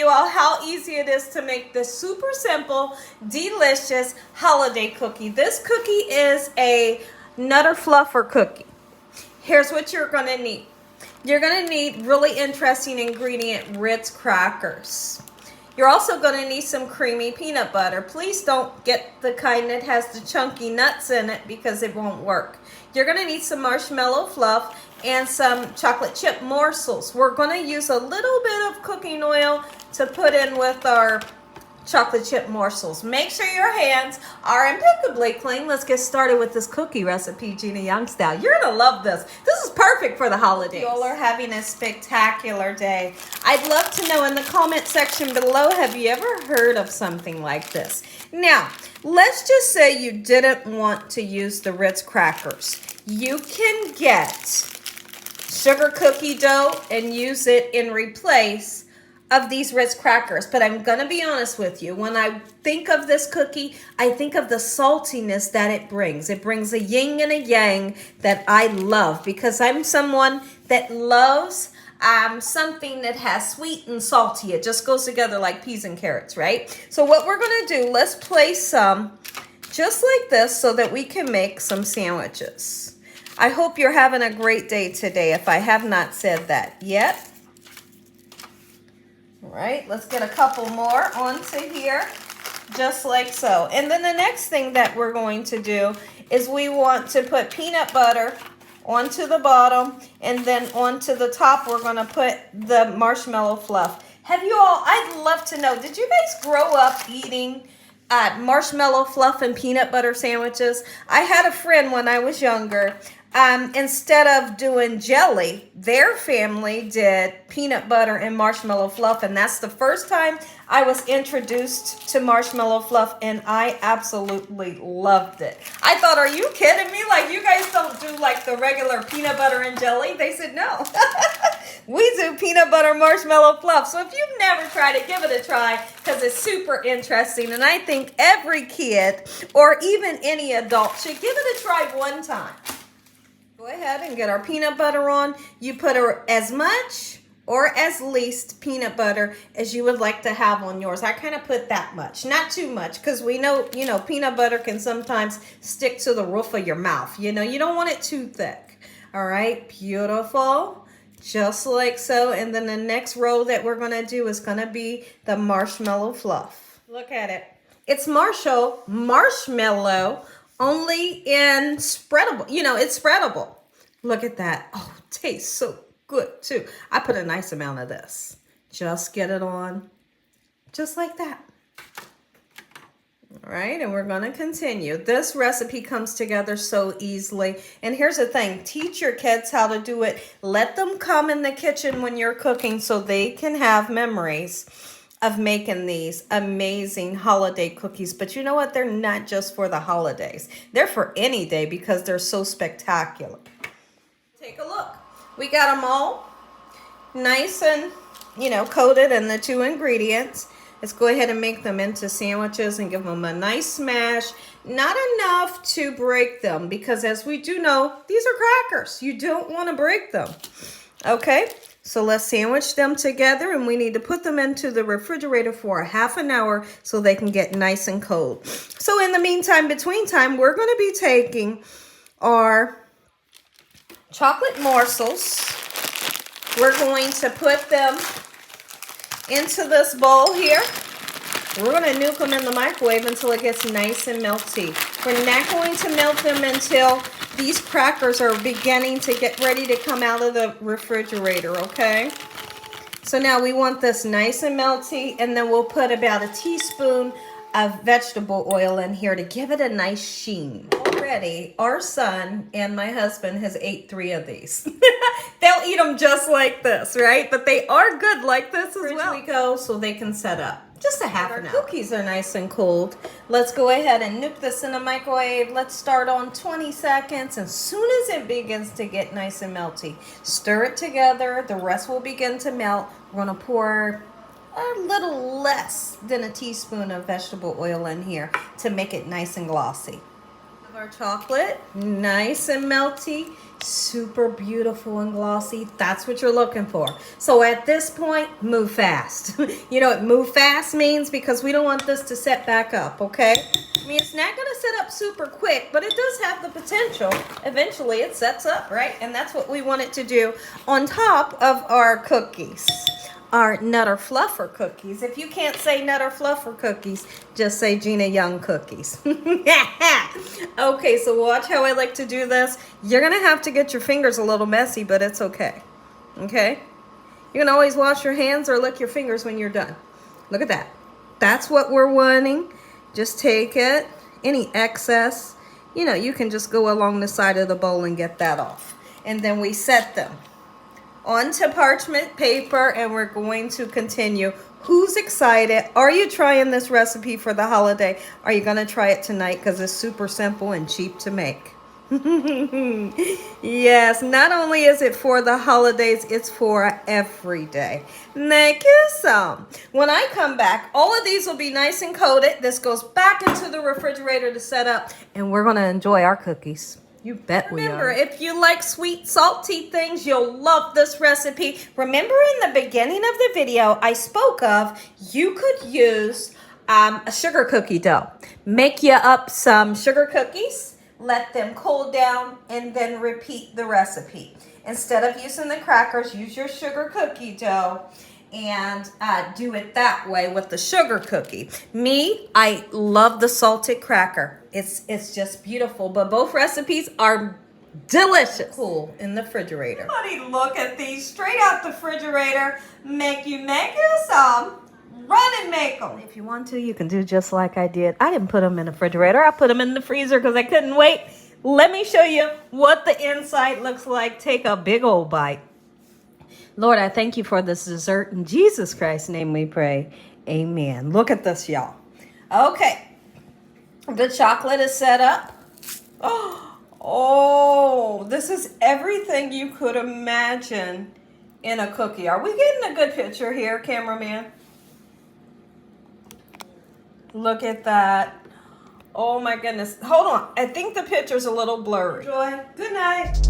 you all how easy it is to make this super simple, delicious holiday cookie. This cookie is a Nutter Fluffer cookie. Here's what you're going to need. You're going to need really interesting ingredient, Ritz crackers. You're also going to need some creamy peanut butter. Please don't get the kind that has the chunky nuts in it because it won't work. You're going to need some marshmallow fluff and some chocolate chip morsels. We're going to use a little bit of cooking oil to put in with our chocolate chip morsels. Make sure your hands are impeccably clean. Let's get started with this cookie recipe, Gina Young style. You're gonna love this. This is perfect for the holidays. You all are having a spectacular day. I'd love to know in the comment section below, have you ever heard of something like this? Now, let's just say you didn't want to use the Ritz crackers. You can get sugar cookie dough and use it in replace of these Ritz crackers. But I'm gonna be honest with you, when I think of this cookie, I think of the saltiness that it brings. It brings a yin and a yang that I love, because I'm someone that loves something that has sweet and salty. It just goes together like peas and carrots, right? So what we're gonna do, let's place some just like this so that we can make some sandwiches. I hope you're having a great day today, if I have not said that yet. All right, let's get a couple more onto here, just like so. And then the next thing that we're going to do is we want to put peanut butter onto the bottom, and then onto the top we're going to put the marshmallow fluff. Have you all, I'd love to know, did you guys grow up eating marshmallow fluff and peanut butter sandwiches? I had a friend when I was younger. Instead of doing jelly, their family did peanut butter and marshmallow fluff, and that's the first time I was introduced to marshmallow fluff, and I absolutely loved it. I thought, are you kidding me? Like, you guys don't do like the regular peanut butter and jelly? They said, no. We do peanut butter marshmallow fluff. So if you've never tried it, give it a try, because it's super interesting, and I think every kid or even any adult should give it a try one time. Go ahead and get our peanut butter on. You put as much or as least peanut butter as you would like to have on yours. I kind of put that much, not too much, because we know, you know, peanut butter can sometimes stick to the roof of your mouth. You know, you don't want it too thick. All right, beautiful. Just like so. And then the next row that we're going to do is going to be the marshmallow fluff. Look at it. It's marshmallow, only in spreadable. You know, it's spreadable. Look at that. Oh, it tastes so good too. I put a nice amount of this. Just get it on. Just like that. All right, and we're going to continue. This recipe comes together so easily. And here's the thing. Teach your kids how to do it. Let them come in the kitchen when you're cooking so they can have memories of making these amazing holiday cookies. But you know what? They're not just for the holidays. They're for any day because they're so spectacular. Take a look. We got them all nice and, you know, coated in the two ingredients. Let's go ahead and make them into sandwiches and give them a nice smash. Not enough to break them, because as we do know, these are crackers. You don't want to break them. Okay, so let's sandwich them together, and we need to put them into the refrigerator for a half an hour so they can get nice and cold. So in the meantime, between time, we're going to be taking our chocolate morsels. We're going to put them into this bowl here. We're going to nuke them in the microwave until it gets nice and melty. We're not going to melt them until these crackers are beginning to get ready to come out of the refrigerator, okay? So now we want this nice and melty, and then we'll put about a teaspoon of vegetable oil in here to give it a nice sheen. Already, our son and my husband has ate 3 of these. They'll eat them just like this, right? But they are good like this as well. We go so they can set up. Just a half an hour. Our cookies are nice and cold. Let's go ahead and nuke this in the microwave. Let's start on 20 seconds. As soon as it begins to get nice and melty, stir it together. The rest will begin to melt. We're going to pour a little less than a teaspoon of vegetable oil in here to make it nice and glossy. Our chocolate, nice and melty, super beautiful and glossy. That's what you're looking for. So at this point, move fast. You know what move fast means? Because we don't want this to set back up, okay? I mean, it's not going to set up super quick, but it does have the potential. Eventually, it sets up, right? And that's what we want it to do on top of our cookies. Our Nutter Fluffer cookies. If you can't say Nutter Fluffer cookies, just say Gina Young cookies. Okay, so watch how I like to do this. You're going to have to get your fingers a little messy, but it's okay. Okay? You can always wash your hands or lick your fingers when you're done. Look at that. That's what we're wanting. Just take it. Any excess, you know, you can just go along the side of the bowl and get that off. And then we set them onto parchment paper, and we're going to continue. Who's excited? Are you trying this recipe for the holiday? Are you going to try it tonight? Because it's super simple and cheap to make. Yes, not only is it for the holidays, it's for every day. Make you some. When I come back, all of these will be nice and coated. This goes back into the refrigerator to set up, and we're going to enjoy our cookies. You bet we are. Remember, if you like sweet, salty things, you'll love this recipe. Remember in the beginning of the video, I spoke of you could use a sugar cookie dough. Make you up some sugar cookies, let them cool down, and then repeat the recipe. Instead of using the crackers, use your sugar cookie dough and do it that way with the sugar cookie. Me, I love the salted cracker. It's just beautiful, but both recipes are delicious. Cool in the refrigerator. Buddy, look at these straight out the refrigerator. Make you some. Run and make them. If you want to, you can do just like I did. I didn't put them in the refrigerator. I put them in the freezer because I couldn't wait. Let me show you what the inside looks like. Take a big old bite. Lord, I thank you for this dessert. In Jesus Christ's name we pray. Amen. Look at this, y'all. Okay. The chocolate is set up. Oh, this is everything you could imagine in a cookie. Are we getting a good picture here, cameraman? Look at that. Oh my goodness. Hold on. I think the picture's a little blurry. Joy, good night.